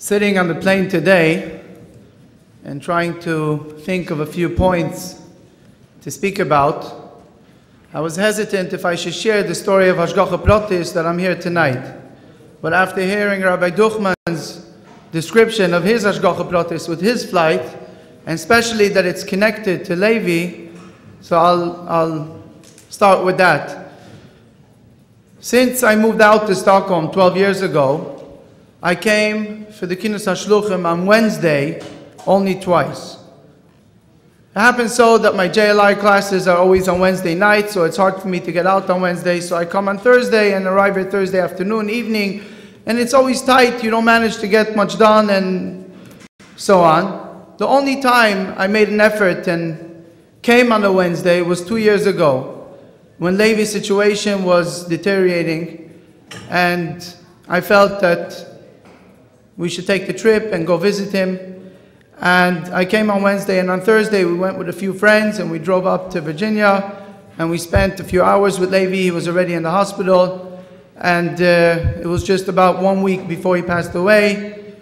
Sitting on the plane today and trying to think of a few points to speak about, I was hesitant if I should share the story of Hashgacha Pratis that I'm here tonight. But after hearing Rabbi Duchman's description of his Hashgacha Pratis with his flight, and especially that it's connected to Levi, so I'll start with that. Since I moved out to Stockholm 12 years ago, I came for the Kinus HaShluchim on Wednesday only twice. It happens so that my JLI classes are always on Wednesday night, so it's hard for me to get out on Wednesday, so I come on Thursday and arrive here Thursday afternoon, evening, and it's always tight, you don't manage to get much done and so on. The only time I made an effort and came on a Wednesday was 2 years ago, when Levi's situation was deteriorating, and I felt that we should take the trip and go visit him. And I came on Wednesday, and on Thursday we went with a few friends and we drove up to Virginia and we spent a few hours with Levi. He was already in the hospital, and it was just about 1 week before he passed away.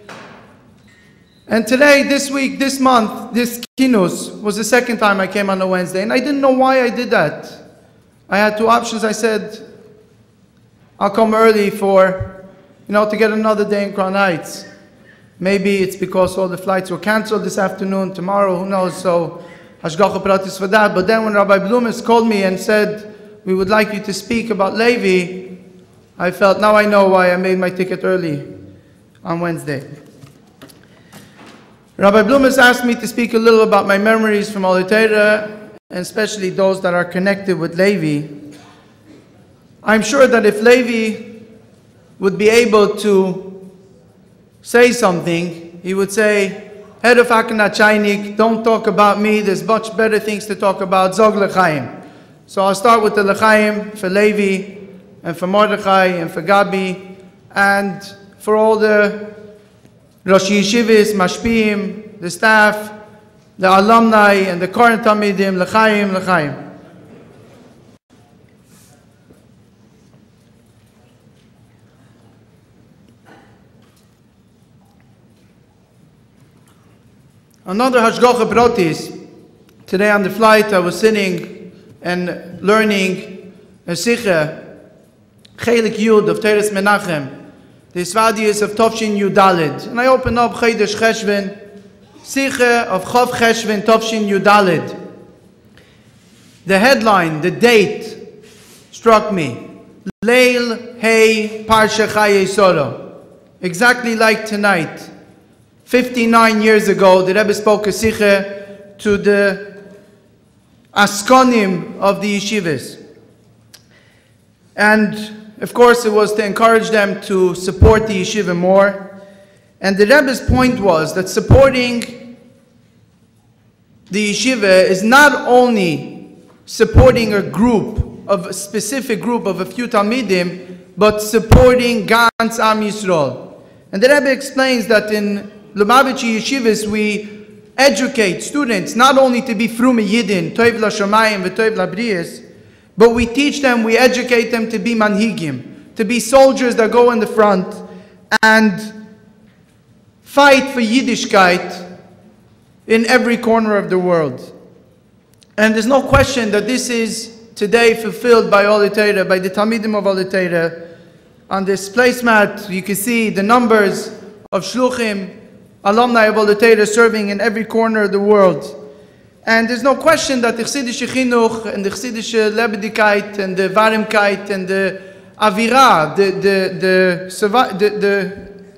And today, this week, this month, this Kinus was the second time I came on a Wednesday, and I didn't know why I did that. I had two options. I said, I'll come early to get another day in Crown Heights. Maybe it's because all the flights were cancelled this afternoon, tomorrow, who knows, so Hashgacha Pratis for that. But then when Rabbi Blumis called me and said, we would like you to speak about Levi, I felt, now I know why I made my ticket early on Wednesday. Rabbi Blumis asked me to speak a little about my memories from Oholei Torah, and especially those that are connected with Levi. I'm sure that if Levi would be able to say something, he would say, Head of Akana Chainik, don't talk about me, there's much better things to talk about, Zog L'chaim. So I'll start with the L'chaim for Levi, and for Mordechai, and for Gabi, and for all the Rosh Yeshivas, Mashpiim, the staff, the alumni, and the current Talmidim, L'chaim, L'chaim. Another Hashgacha Pratis. Today on the flight I was sitting and learning a Sikha, Chelik Yud of Teres Menachem, the Svadius of Tovshin Yudalid. And I opened up Chedesh Cheshvan, Sikha of Chav Cheshvan Tovshin Yudalid. The headline, the date, struck me. Leil Hey Parsha Chaye Soro. Exactly like tonight. 59 years ago, the Rebbe spoke a Sikha to the Askonim of the yeshivas. And of course it was to encourage them to support the yeshiva more. And the Rebbe's point was that supporting the yeshiva is not only supporting a specific group of a few Talmidim, but supporting Gans Am Yisrael. And the Rebbe explains that in Lubavitchi yeshivas we educate students not only to be Frume Yidin, Toiv LaShamayim, V'Toiv LaBriyas, but we teach them, we educate them to be manhigim, to be soldiers that go in the front and fight for Yiddishkeit in every corner of the world. And there's no question that this is today fulfilled by Oholei Torah, by the Talmidim of Oholei Torah. On this placemat you can see the numbers of Shluchim, alumni of Oholei Torah serving in every corner of the world. And there's no question that the Chassidische Chinuch and the Chassidische Lebendigkeit and the Varimkeit and the Avira, the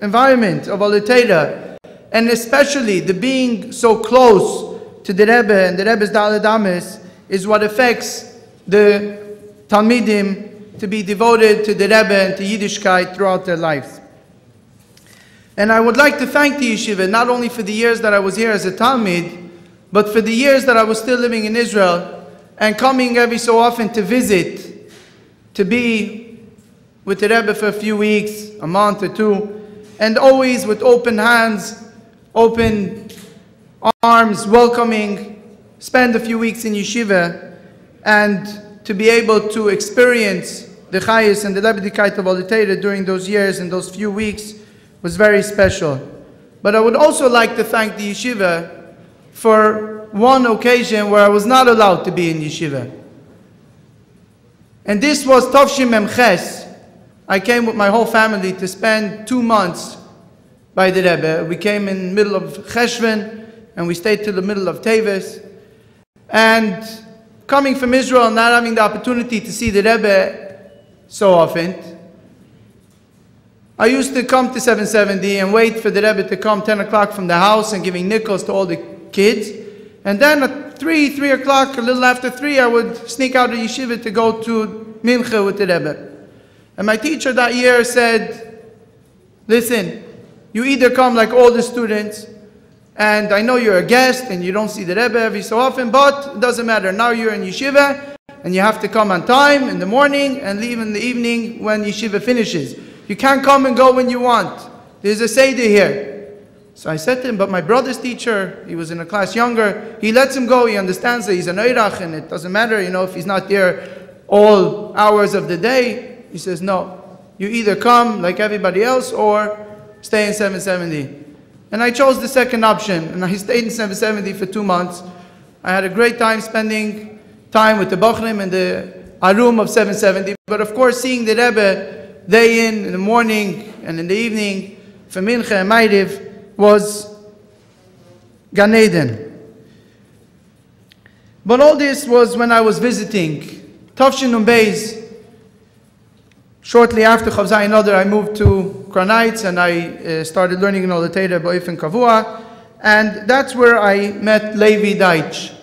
environment of Oholei Torah, and especially the being so close to the Rebbe and the Rebbe's Daled Ames, is what affects the Talmidim to be devoted to the Rebbe and to Yiddishkeit throughout their lives. And I would like to thank the yeshiva not only for the years that I was here as a Talmid, but for the years that I was still living in Israel and coming every so often to visit, to be with the Rebbe for a few weeks, a month or two, and always with open hands, open arms, welcoming, spend a few weeks in yeshiva, and to be able to experience the Chayes and the Lebendigkeit of Oholei Torah during those years and those few weeks was very special. But I would also like to thank the yeshiva for one occasion where I was not allowed to be in yeshiva. And this was Tavshin Mem Ches. I came with my whole family to spend 2 months by the Rebbe. We came in the middle of Cheshvan and we stayed till the middle of Teves. And coming from Israel and not having the opportunity to see the Rebbe so often, I used to come to 770 and wait for the Rebbe to come 10 o'clock from the house and giving nickels to all the kids. And then at 3 o'clock, a little after 3, I would sneak out of yeshiva to go to Mincha with the Rebbe. And my teacher that year said, listen, you either come like all the students, and I know you're a guest and you don't see the Rebbe every so often, but it doesn't matter. Now you're in yeshiva and you have to come on time in the morning and leave in the evening when yeshiva finishes. You can't come and go when you want. There's a Seder here. So I said to him, but my brother's teacher, he was in a class younger, he lets him go. He understands that he's an Eirach and it doesn't matter, if he's not there all hours of the day. He says, no, you either come like everybody else or stay in 770. And I chose the second option, and I stayed in 770 for 2 months. I had a great time spending time with the Bochrim and the Arum of 770. But of course, seeing the Rebbe day in the morning and in the evening, for Mincha and Ma'ariv, was Gan Eden. But all this was when I was visiting. Tavshin Nun Beis. Shortly after Chav Zayin Adar, I moved to Kranites and I started learning in Oholei Torah Ba'ofen Kavua, and that's where I met Levi Deitsch.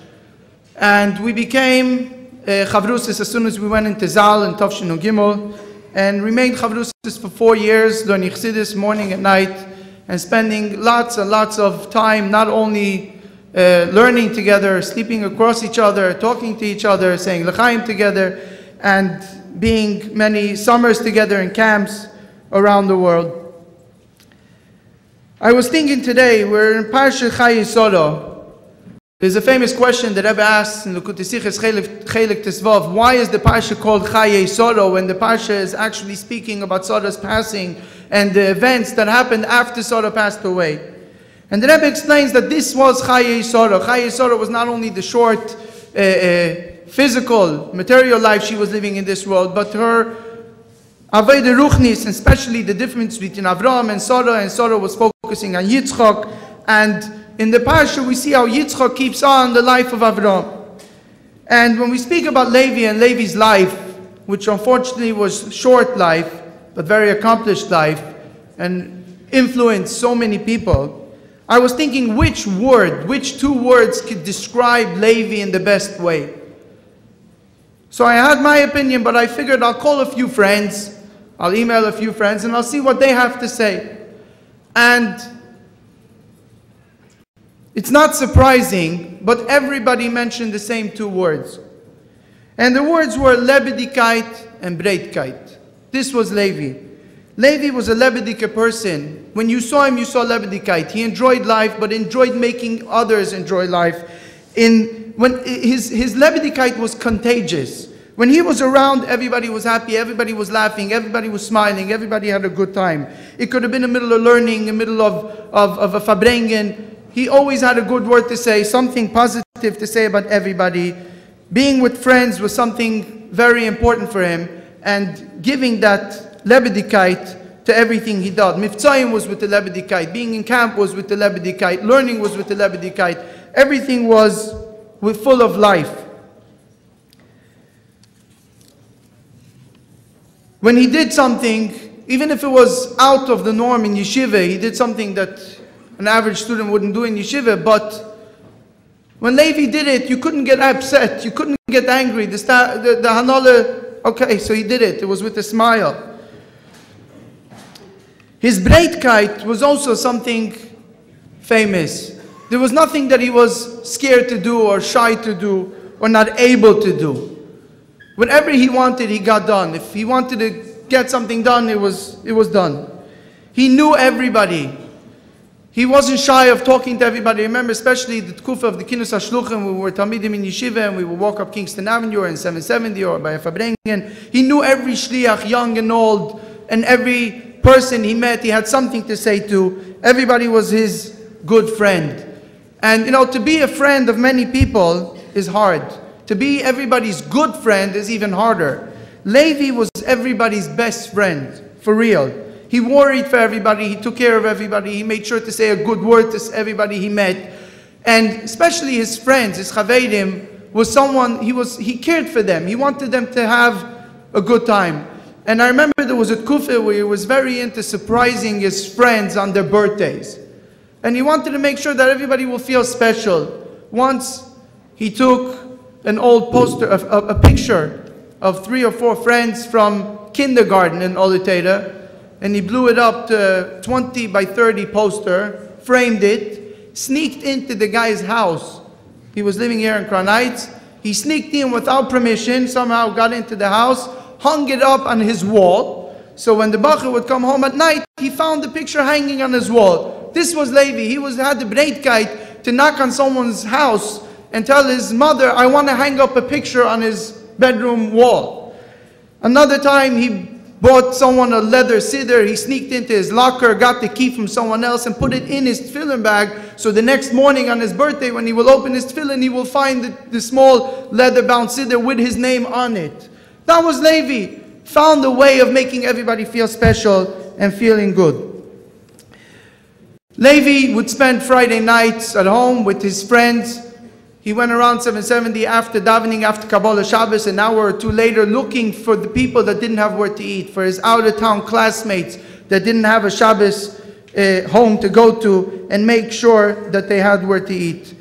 And we became Chavrusis as soon as we went into Zal and Tavshin Nun Gimel, and remained Chavrusis for 4 years, learning Chassidus morning and night, and spending lots and lots of time not only learning together, sleeping across each other, talking to each other, saying L'chaim together, and being many summers together in camps around the world. I was thinking today, we're in Parsha Chayei Soro. There's a famous question that Rebbe asks in Likutei Sichos Chelik Tesvav, why is the Parsha called Chayei Soro when the Parsha is actually speaking about Soro's passing and the events that happened after Soro passed away? And the Rebbe explains that this was Chayei Soro. Chayei Soro was not only the short physical, material life she was living in this world, but her Avodah Ruchnis, and especially the difference between Avram and Sarah was focusing on Yitzchak. And in the Parsha we see how Yitzchak keeps on the life of Avram. And when we speak about Levi and Levi's life, which unfortunately was short life, but very accomplished life, and influenced so many people, I was thinking which two words could describe Levi in the best way. So I had my opinion, but I figured I'll call a few friends, I'll email a few friends, and I'll see what they have to say. And it's not surprising, but everybody mentioned the same 2 words. And the words were Lebedigkeit and Breitkeit. This was Levi. Levi was a Lebedike person. When you saw him, you saw Lebedigkeit. He enjoyed life, but enjoyed making others enjoy life. When his Lebedigkeit was contagious. When he was around, everybody was happy, everybody was laughing, everybody was smiling, everybody had a good time. It could have been in the middle of learning, in the middle of a Fabrengen. He always had a good word to say, something positive to say about everybody. Being with friends was something very important for him, and giving that Lebedigkeit to everything he did. Miftzayim was with the Lebedigkeit, being in camp was with the Lebedigkeit, learning was with the Lebedigkeit. Everything was full of life. When he did something, even if it was out of the norm in yeshiva, he did something that an average student wouldn't do in yeshiva, but when Levi did it, you couldn't get upset, you couldn't get angry. The Hanolah, okay, so he did it. It was with a smile. His Breitkeit was also something famous. There was nothing that he was scared to do or shy to do or not able to do. Whatever he wanted, he got done. If he wanted to get something done, it was done. He knew everybody. He wasn't shy of talking to everybody. I remember especially the Tkufa of the Kinus HaShluchim, when we were Talmidim in Yeshiva and we would walk up Kingston Avenue or in 770 or by a Fabrengen. He knew every shliach, young and old, and every person he met, he had something to say to. Everybody was his good friend. And you know, to be a friend of many people is hard. To be everybody's good friend is even harder. Levi was everybody's best friend, for real. He worried for everybody, he took care of everybody, he made sure to say a good word to everybody he met. And especially his friends, his chaverim, was someone, he cared for them. He wanted them to have a good time. And I remember there was a kufa where he was very into surprising his friends on their birthdays. And he wanted to make sure that everybody will feel special. Once he took an old poster, a picture of 3 or 4 friends from kindergarten in Oholei Torah, and he blew it up to 20 by 30 poster, framed it, sneaked into the guy's house. He was living here in Crown Heights. He sneaked in without permission, somehow got into the house, hung it up on his wall. So when the bacher would come home at night, he found the picture hanging on his wall. This was Levi. He had the breitkeit to knock on someone's house and tell his mother, I want to hang up a picture on his bedroom wall. Another time he bought someone a leather siddur. He sneaked into his locker, got the key from someone else and put it in his tefillin bag. So the next morning on his birthday, when he will open his tefillin, he will find the small leather-bound siddur with his name on it. That was Levi. Found a way of making everybody feel special and feeling good. Levi would spend Friday nights at home with his friends. He went around 770 after davening, after Kabbalah Shabbos, an hour or two later, looking for the people that didn't have where to eat, for his out-of-town classmates that didn't have a Shabbos home to go to, and make sure that they had where to eat.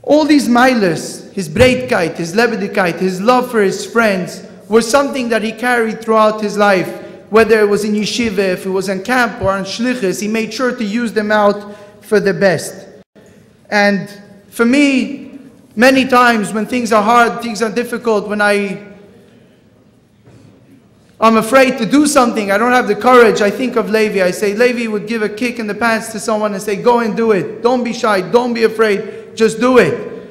All these milas, his breitkeit, his lebedigkeit, his love for his friends, were something that he carried throughout his life. Whether it was in yeshiva, if it was in camp or on shlichus, he made sure to use them out for the best. And for me, many times when things are hard, things are difficult, when I'm afraid to do something, I don't have the courage, I think of Levi. I say, Levi would give a kick in the pants to someone and say, go and do it. Don't be shy, don't be afraid, just do it.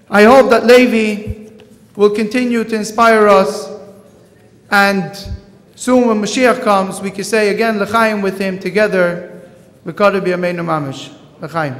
I hope that Levi will continue to inspire us, and soon when Mashiach comes, we can say again, L'chaim with him together. V'kadu b'yameinu mamish. L'chaim.